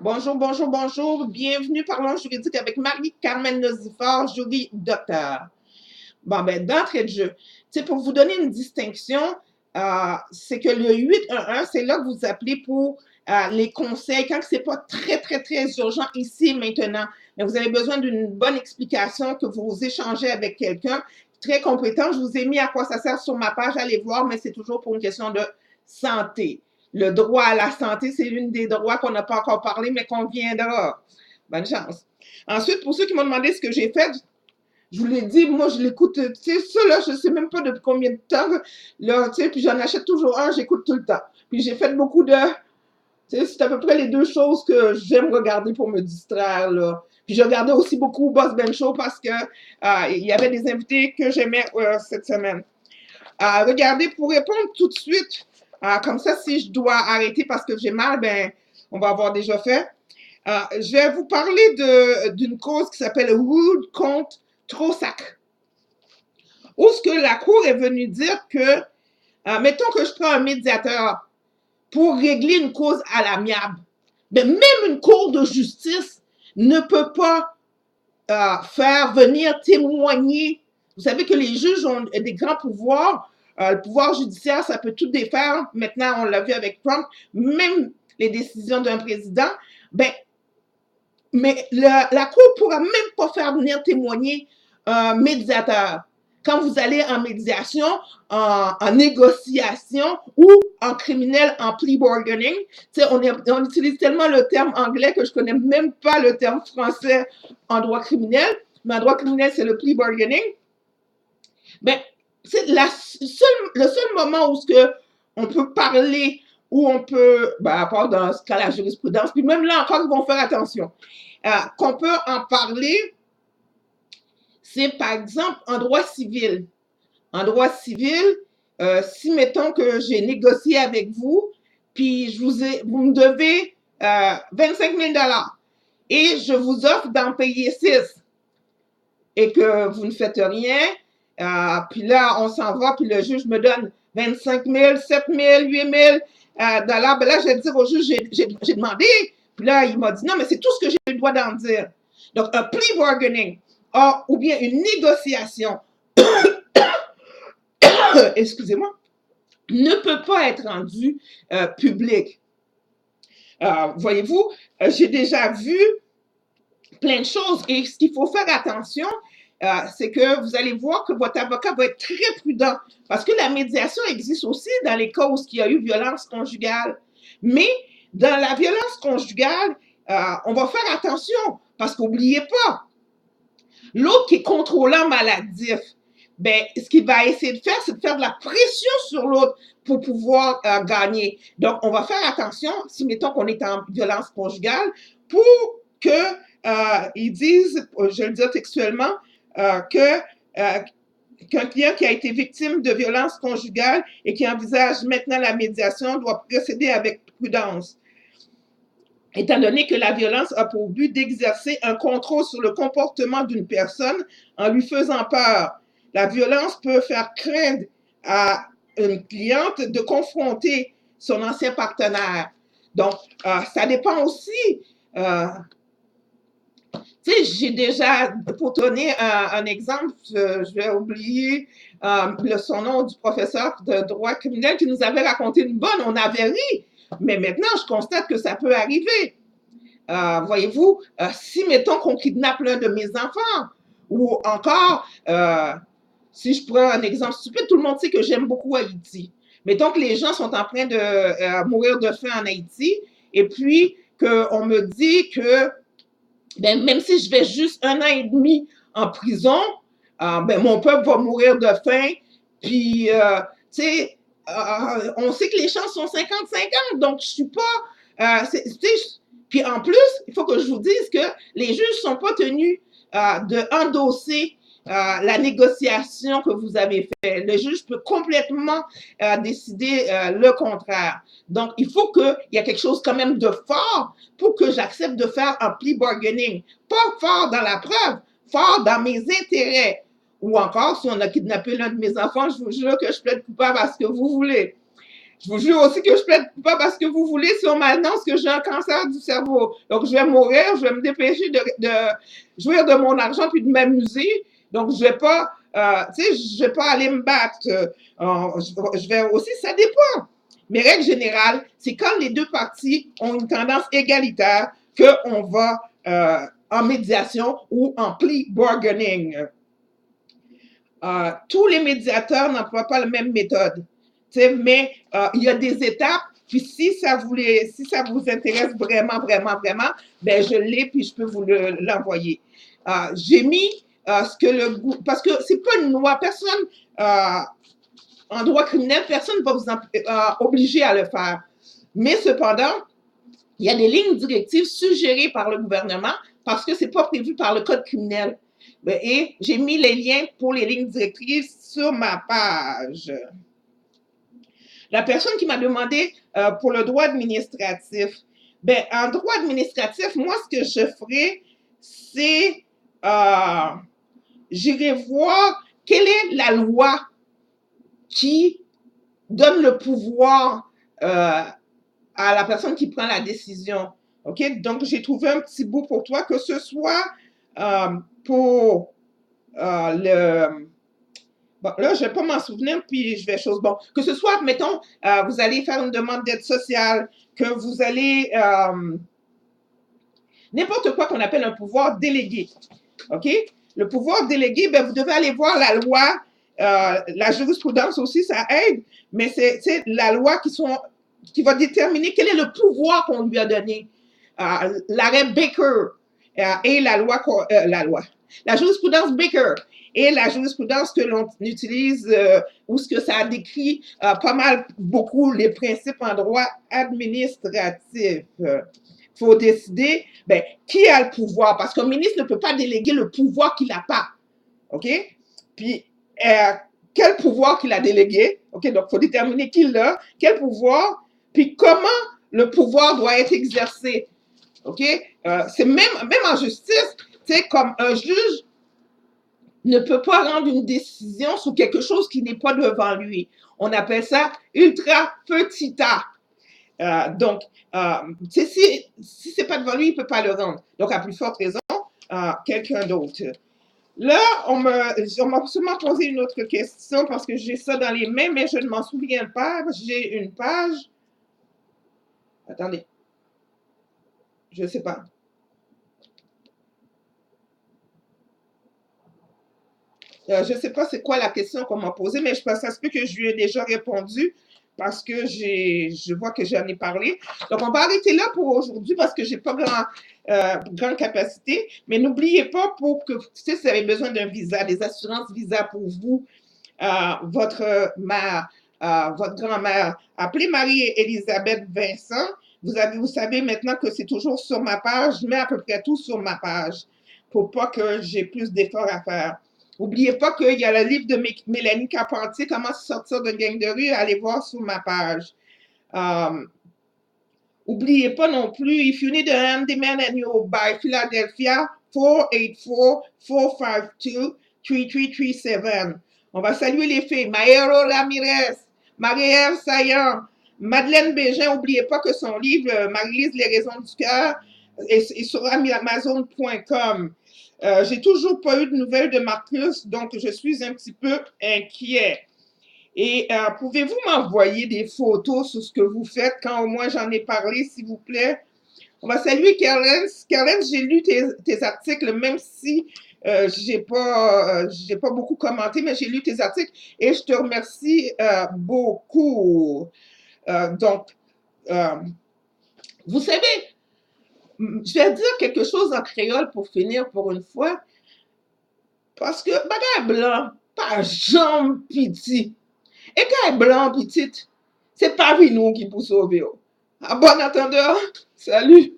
Bonjour, bonjour, bonjour. Bienvenue, parlons juridique avec Marie-Carmen Nozifort, jury docteur. Bon, ben, d'entrée de jeu, tu sais, pour vous donner une distinction, c'est que le 811, c'est là que vous appelez pour les conseils quand c'est pas très, très, très urgent ici et maintenant. Mais vous avez besoin d'une bonne explication, que vous échangez avec quelqu'un très compétent. Je vous ai mis à quoi ça sert sur ma page, allez voir, mais c'est toujours pour une question de santé. Le droit à la santé, c'est l'une des droits qu'on n'a pas encore parlé, mais qu'on viendra. Bonne chance. Ensuite, pour ceux qui m'ont demandé ce que j'ai fait, je vous l'ai dit, moi, je l'écoute, tu sais, ça, là, je sais même pas depuis combien de temps, là, tu sais, puis j'en achète toujours un, j'écoute tout le temps. Puis j'ai fait beaucoup de, tu sais, c'est à peu près les deux choses que j'aime regarder pour me distraire, là. Puis je regardais aussi beaucoup Boss Ben Show parce que il y avait des invités que j'aimais cette semaine. Regardez, pour répondre tout de suite, comme ça, si je dois arrêter parce que j'ai mal, ben, on va avoir déjà fait. Je vais vous parler d'une cause qui s'appelle Wood contre Trossac. Où ce que la Cour est venue dire que, mettons que je prends un médiateur pour régler une cause à l'amiable, ben même une cour de justice ne peut pas faire venir témoigner. Vous savez que les juges ont des grands pouvoirs. Le pouvoir judiciaire, ça peut tout défaire. Maintenant, on l'a vu avec Trump, même les décisions d'un président. Ben, mais la Cour ne pourra même pas faire venir témoigner un médiateur. Quand vous allez en médiation, en négociation ou en criminel, en plea bargaining, on utilise tellement le terme anglais que je ne connais même pas le terme français en droit criminel. Mais en droit criminel, c'est le plea bargaining. Ben, c'est le seul moment où ce que on peut parler, où on peut, ben, à part dans ce cas la jurisprudence, puis même là encore, ils vont faire attention, qu'on peut en parler, c'est par exemple en droit civil. En droit civil, si mettons que j'ai négocié avec vous, puis vous me devez 25 000 et je vous offre d'en payer 6 et que vous ne faites rien, puis là, on s'en va, puis le juge me donne 25 000, 7 000, 8 000 dollars. Ben là, je vais dire au juge, j'ai demandé. Puis là, il m'a dit, non, mais c'est tout ce que j'ai le droit d'en dire. Donc, un plea bargaining, ou bien une négociation, excusez-moi, ne peut pas être rendu public. Voyez-vous, j'ai déjà vu plein de choses. Et ce qu'il faut faire attention, c'est que vous allez voir que votre avocat va être très prudent parce que la médiation existe aussi dans les cas où il y a eu violence conjugale. Mais dans la violence conjugale, on va faire attention parce qu'oubliez pas, l'autre qui est contrôlant maladif, ben, ce qu'il va essayer de faire, c'est de faire de la pression sur l'autre pour pouvoir gagner. Donc, on va faire attention, si mettons qu'on est en violence conjugale, pour que ils disent, je le dis textuellement, que qu'un client qui a été victime de violence conjugale et qui envisage maintenant la médiation doit procéder avec prudence. Étant donné que la violence a pour but d'exercer un contrôle sur le comportement d'une personne en lui faisant peur. La violence peut faire craindre à une cliente de confronter son ancien partenaire. Donc, ça dépend aussi. Tu sais, j'ai déjà, pour donner un exemple, je vais oublier son nom du professeur de droit criminel qui nous avait raconté une bonne, on avait ri. Mais maintenant, je constate que ça peut arriver. Voyez-vous, si mettons qu'on kidnappe l'un de mes enfants, ou encore, si je prends un exemple stupide, tout le monde sait que j'aime beaucoup Haïti. Mettons que les gens sont en train de mourir de faim en Haïti, et puis qu'on me dit que ben, même si je vais juste 1 an et demi en prison, ben, mon peuple va mourir de faim, puis, tu sais, on sait que les chances sont 50-50, donc je suis pas, puis en plus, il faut que je vous dise que les juges ne sont pas tenus de endosser la négociation que vous avez faite. Le juge peut complètement décider le contraire. Donc, il faut qu'il y ait quelque chose quand même de fort pour que j'accepte de faire un plea bargaining. Pas fort dans la preuve, fort dans mes intérêts. Ou encore, si on a kidnappé l'un de mes enfants, je vous jure que je plaide coupable à ce que vous voulez. Je vous jure aussi que je plaide pas parce que vous voulez si on m'annonce que j'ai un cancer du cerveau. Donc, je vais mourir, je vais me dépêcher de jouir de mon argent puis de m'amuser. Donc, je vais pas, tu sais, je vais pas aller me battre. Je vais aussi, ça dépend. Mais règle générale, c'est quand les deux parties ont une tendance égalitaire qu'on va en médiation ou en plea bargaining. Tous les médiateurs n'emploient pas la même méthode. Mais il y a des étapes, puis si ça vous intéresse vraiment, vraiment, vraiment, ben je l'ai, puis je peux vous l'envoyer. J'ai mis ce que parce que c'est pas une loi, personne, en droit criminel, personne ne va vous obliger à le faire. Mais cependant, il y a des lignes directives suggérées par le gouvernement parce que c'est pas prévu par le code criminel. Et j'ai mis les liens pour les lignes directrices sur ma page. La personne qui m'a demandé pour le droit administratif, ben, en droit administratif, moi, ce que je ferai, c'est j'irai voir quelle est la loi qui donne le pouvoir à la personne qui prend la décision. OK? Donc, j'ai trouvé un petit bout pour toi, que ce soit pour le... Bon, là, je ne vais pas m'en souvenir, puis je vais chose. Bon, que ce soit, mettons, vous allez faire une demande d'aide sociale, que vous allez... n'importe quoi qu'on appelle un pouvoir délégué. OK? Le pouvoir délégué, ben, vous devez aller voir la loi, la jurisprudence aussi, ça aide, mais c'est la loi qui va déterminer quel est le pouvoir qu'on lui a donné. L'arrêt Baker et la jurisprudence Baker et la jurisprudence que l'on utilise, où ce que ça a décrit pas mal, beaucoup les principes en droit administratif. Il faut décider, ben, qui a le pouvoir, parce qu'un ministre ne peut pas déléguer le pouvoir qu'il n'a pas. OK? Puis, quel pouvoir qu'il a délégué? OK? Donc, il faut déterminer qui l'a, quel pouvoir, puis comment le pouvoir doit être exercé. OK? C'est même en justice, tu sais, comme un juge ne peut pas rendre une décision sur quelque chose qui n'est pas devant lui. On appelle ça ultra petit a. Donc, si c'est pas devant lui, il ne peut pas le rendre. Donc, à plus forte raison, quelqu'un d'autre. Là, on m'a sûrement posé une autre question parce que j'ai ça dans les mains, mais je ne m'en souviens pas. J'ai une page. Attendez. Je ne sais pas. Je ne sais pas c'est quoi la question qu'on m'a posée, mais je pense que ça se peut que je lui ai déjà répondu parce que je vois que j'en ai parlé. Donc, on va arrêter là pour aujourd'hui parce que je n'ai pas grande capacité. Mais n'oubliez pas, pour que, si vous avez besoin d'un visa, des assurances visa pour vous, votre grand-mère, appelez Marie-Élisabeth Vincent. Vous savez maintenant que c'est toujours sur ma page. Je mets à peu près tout sur ma page pour pas que j'ai plus d'efforts à faire. N'oubliez pas qu'il y a le livre de Mélanie Carpentier, Comment sortir d'une gang de rue, allez voir sur ma page. N'oubliez pas non plus, if you need a handyman and you're by Philadelphia, 484-452-3337. On va saluer les filles. Maëro Ramirez, Marie-Ève Saillant, Madeleine Bégin. N'oubliez pas que son livre, Marie-Lise, Les raisons du cœur, est sur Amazon.com. J'ai toujours pas eu de nouvelles de Marcus, donc je suis un petit peu inquiet. Et pouvez-vous m'envoyer des photos sur ce que vous faites quand au moins j'en ai parlé, s'il vous plaît? On va saluer Kerlens. Kerlens, j'ai lu tes articles, même si j'ai pas beaucoup commenté, mais j'ai lu tes articles et je te remercie beaucoup. Donc, vous savez, je vais dire quelque chose en créole pour finir pour une fois. Parce que bagay blanc, pas jambe petit. Et quand blanc petit, c'est pas nous qui pour sauver. À bon entendeur, salut.